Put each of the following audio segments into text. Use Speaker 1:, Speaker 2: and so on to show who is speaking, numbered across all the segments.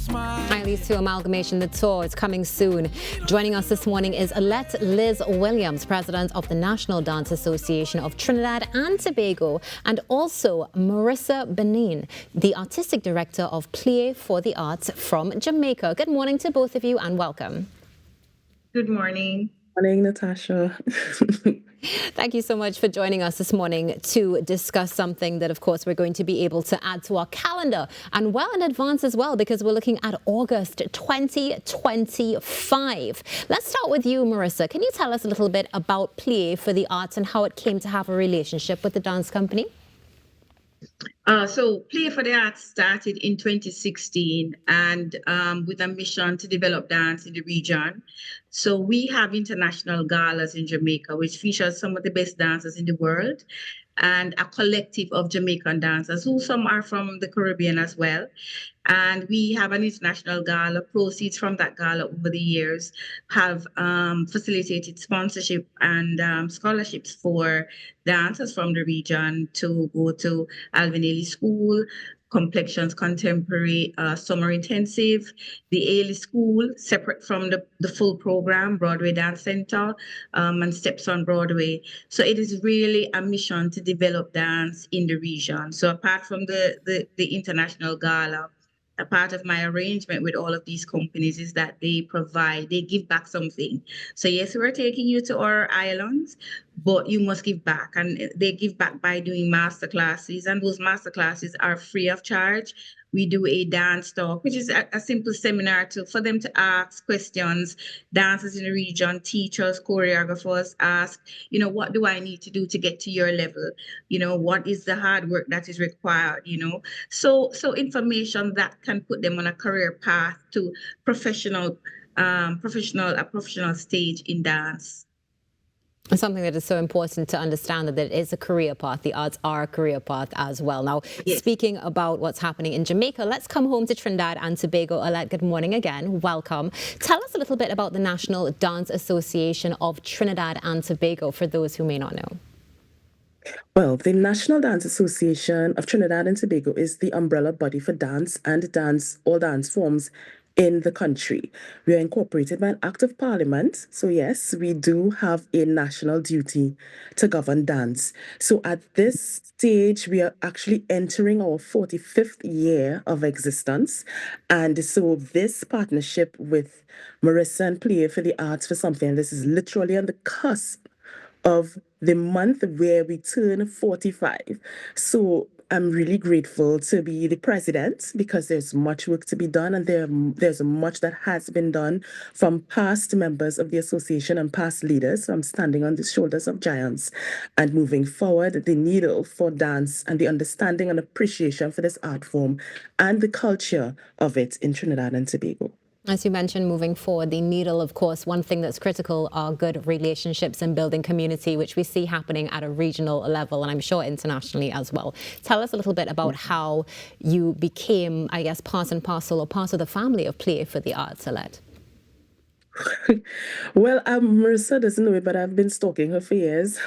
Speaker 1: Ailey II Amalgamation Tour is coming soon. Joining us this morning is Alette Liz Williams, President of the National Dance Association of Trinidad and Tobago, and also Marisa Benian, the Artistic Director of Play for the Arts from Jamaica. Good morning to both of you and welcome.
Speaker 2: Good morning.
Speaker 3: Morning, Natasha.
Speaker 1: Thank you so much for joining us this morning to discuss something that, of course, we're going to be able to add to our calendar and well in advance as well, because we're looking at August 2025. Let's start with you, Marisa. Can you tell us a little bit about Play for the Arts and how it came to have a relationship with the dance company?
Speaker 2: So Play for the Arts started in 2016 and with a mission to develop dance in the region. So we have international galas in Jamaica, which features some of the best dancers in the world, and a collective of Jamaican dancers, who some are from the Caribbean as well. And we have an international gala. Proceeds from that gala over the years have facilitated sponsorship and scholarships for dancers from the region to go to Ailey School, Complexions Contemporary Summer Intensive, the Ailey School, separate from the full program, Broadway Dance Center, and Steps on Broadway. So it is really a mission to develop dance in the region. So apart from the international gala, a part of my arrangement with all of these companies is that they give back something. So yes, we're taking you to our islands, but you must give back. And they give back by doing master classes, and those master classes are free of charge. We do a dance talk, which is a simple seminar for them to ask questions. Dancers in the region, teachers, choreographers ask, what do I need to do to get to your level? What is the hard work that is required? So information that can put them on a career path to professional stage in dance.
Speaker 1: Something that is so important to understand, that it is a career path. The arts are a career path as well. Now, yes. Speaking about what's happening in Jamaica, let's come home to Trinidad and Tobago. Alette, good morning again. Welcome. Tell us a little bit about the National Dance Association of Trinidad and Tobago, for those who may not know.
Speaker 3: Well, the National Dance Association of Trinidad and Tobago is the umbrella body for dance and all dance forms in the country. We are incorporated by an act of parliament. So yes, we do have a national duty to govern dance. So at this stage, we are actually entering our 45th year of existence. And so this partnership with Marisa and Play for the Arts for Something, this is literally on the cusp of the month where we turn 45. So I'm really grateful to be the president, because there's much work to be done, and there's much that has been done from past members of the association and past leaders. So I'm standing on the shoulders of giants and moving forward the needle for dance and the understanding and appreciation for this art form and the culture of it in Trinidad and Tobago.
Speaker 1: As you mentioned, moving forward, the needle, of course, one thing that's critical are good relationships and building community, which we see happening at a regional level, and I'm sure internationally as well. Tell us a little bit about how you became, I guess, part and parcel or part of the family of Play for the Arts, Alette.
Speaker 3: Well, Marisa doesn't know it, but I've been stalking her for years.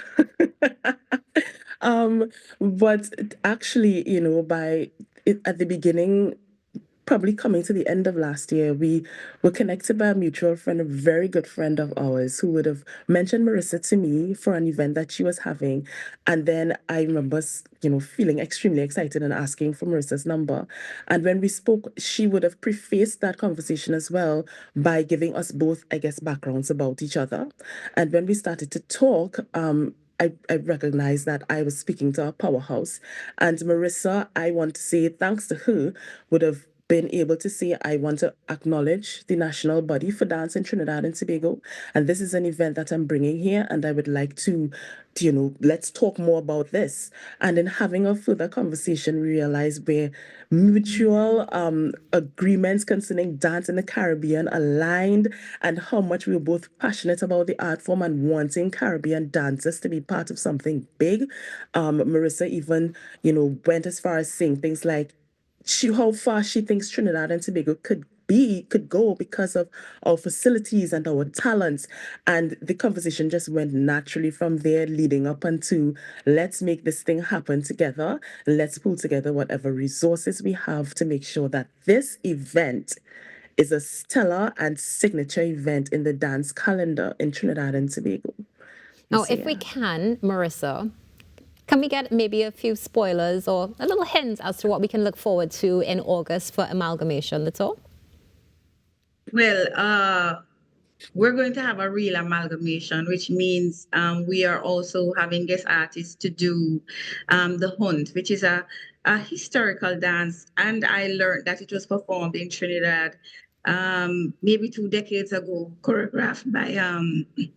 Speaker 3: But actually, at the beginning, probably coming to the end of last year, we were connected by a mutual friend, a very good friend of ours, who would have mentioned Marisa to me for an event that she was having. And then I remember, feeling extremely excited and asking for Marisa's number. And when we spoke, she would have prefaced that conversation as well by giving us both, I guess, backgrounds about each other. And when we started to talk, I recognized that I was speaking to a powerhouse. And Marisa, I want to say, thanks to her, would have been able to say, I want to acknowledge the national body for dance in Trinidad and Tobago. And this is an event that I'm bringing here, and I would like to let's talk more about this. And in having a further conversation, we realized where mutual agreements concerning dance in the Caribbean aligned, and how much we were both passionate about the art form and wanting Caribbean dancers to be part of something big. Marisa even, went as far as saying things like, how far she thinks Trinidad and Tobago could could go because of our facilities and our talents. And the conversation just went naturally from there, leading up onto let's make this thing happen together. Let's pull together whatever resources we have to make sure that this event is a stellar and signature event in the dance calendar in Trinidad and Tobago.
Speaker 1: Now, if we can, Marisa, can we get maybe a few spoilers or a little hint as to what we can look forward to in August for Amalgamation? That's all?
Speaker 2: Well, we're going to have a real amalgamation, which means we are also having guest artists to do the Hunt, which is a historical dance. And I learned that it was performed in Trinidad maybe 2 decades ago, choreographed by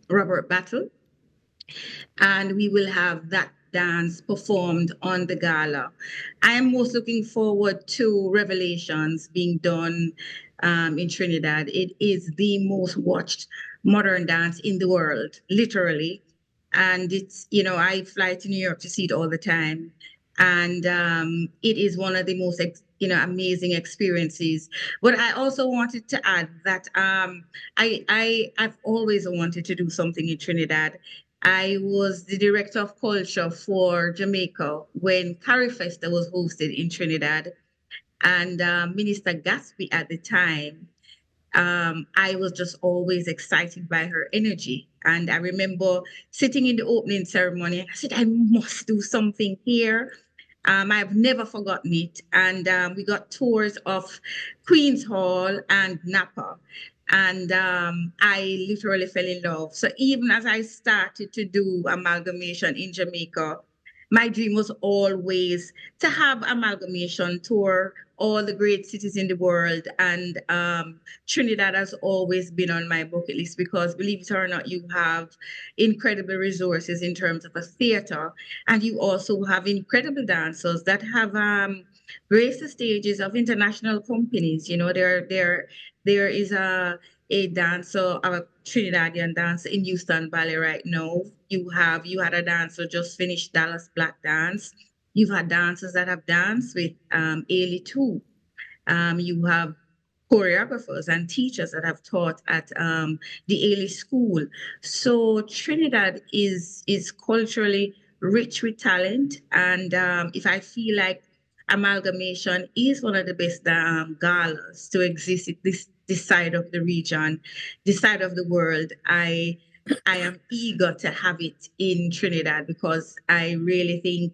Speaker 2: Robert Battle. And we will have that dance performed on the gala. I am most looking forward to Revelations being done in Trinidad. It is the most watched modern dance in the world, literally. And it's, I fly to New York to see it all the time. And it is one of the most, amazing experiences. But I also wanted to add that I've always wanted to do something in Trinidad. I was the director of culture for Jamaica when Carrie Festa was hosted in Trinidad. And Minister Gatsby at the time, I was just always excited by her energy. And I remember sitting in the opening ceremony and I said, I must do something here. I've never forgotten it. And we got tours of Queen's Hall and Napa. And I literally fell in love. So even as I started to do amalgamation in Jamaica, my dream was always to have amalgamation tour all the great cities in the world. And Trinidad has always been on my bucket list because, believe it or not, you have incredible resources in terms of a theater. And you also have incredible dancers that have graced the stages of international companies. There is a dancer, a Trinidadian dancer in Houston Ballet right now. You had a dancer just finished Dallas Black Dance. You've had dancers that have danced with Ailey II. You have choreographers and teachers that have taught at the Ailey School. So Trinidad is culturally rich with talent. And if I feel like amalgamation is one of the best galas to exist at this side of the region, this side of the world, I am eager to have it in Trinidad because I really think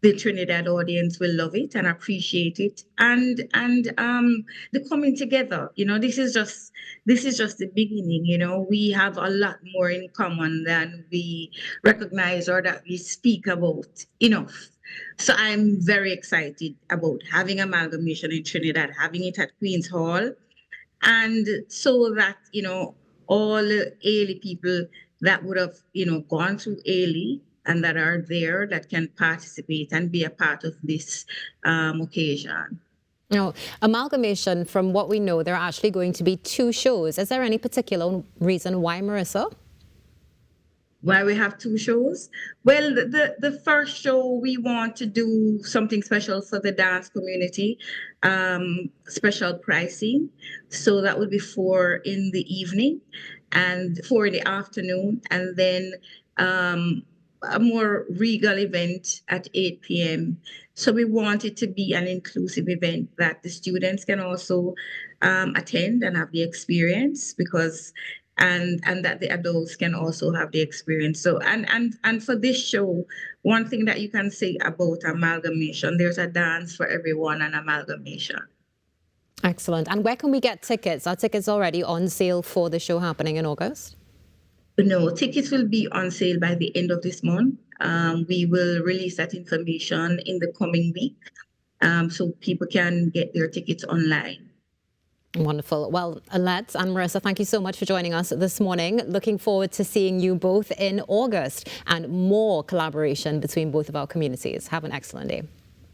Speaker 2: the Trinidad audience will love it and appreciate it, and the coming together. This is just the beginning. We have a lot more in common than we recognize or that we speak about enough. So I'm very excited about having amalgamation in Trinidad, having it at Queen's Hall, and so that all the Ailey people that would have gone through Ailey and that are there that can participate and be a part of this occasion.
Speaker 1: Now, amalgamation, from what we know, there are actually going to be 2 shows. Is there any particular reason why, Marisa?
Speaker 2: Why we have 2 shows? Well, the first show, we want to do something special for the dance community, special pricing. So that would be 4 in the evening and 4 in the afternoon, and then a more regal event at 8 p.m. So we want it to be an inclusive event that the students can also attend and have the experience, because and that the adults can also have the experience. So and for this show, one thing that you can say about amalgamation, there's a dance for everyone and amalgamation.
Speaker 1: Excellent. And where can we get tickets? Are tickets already on sale for the show happening in August?
Speaker 2: No, tickets will be on sale by the end of this month. We will release that information in the coming week, so people can get their tickets online.
Speaker 1: Wonderful. Well, Alette and Marisa, thank you so much for joining us this morning. Looking forward to seeing you both in August and more collaboration between both of our communities. Have an excellent day.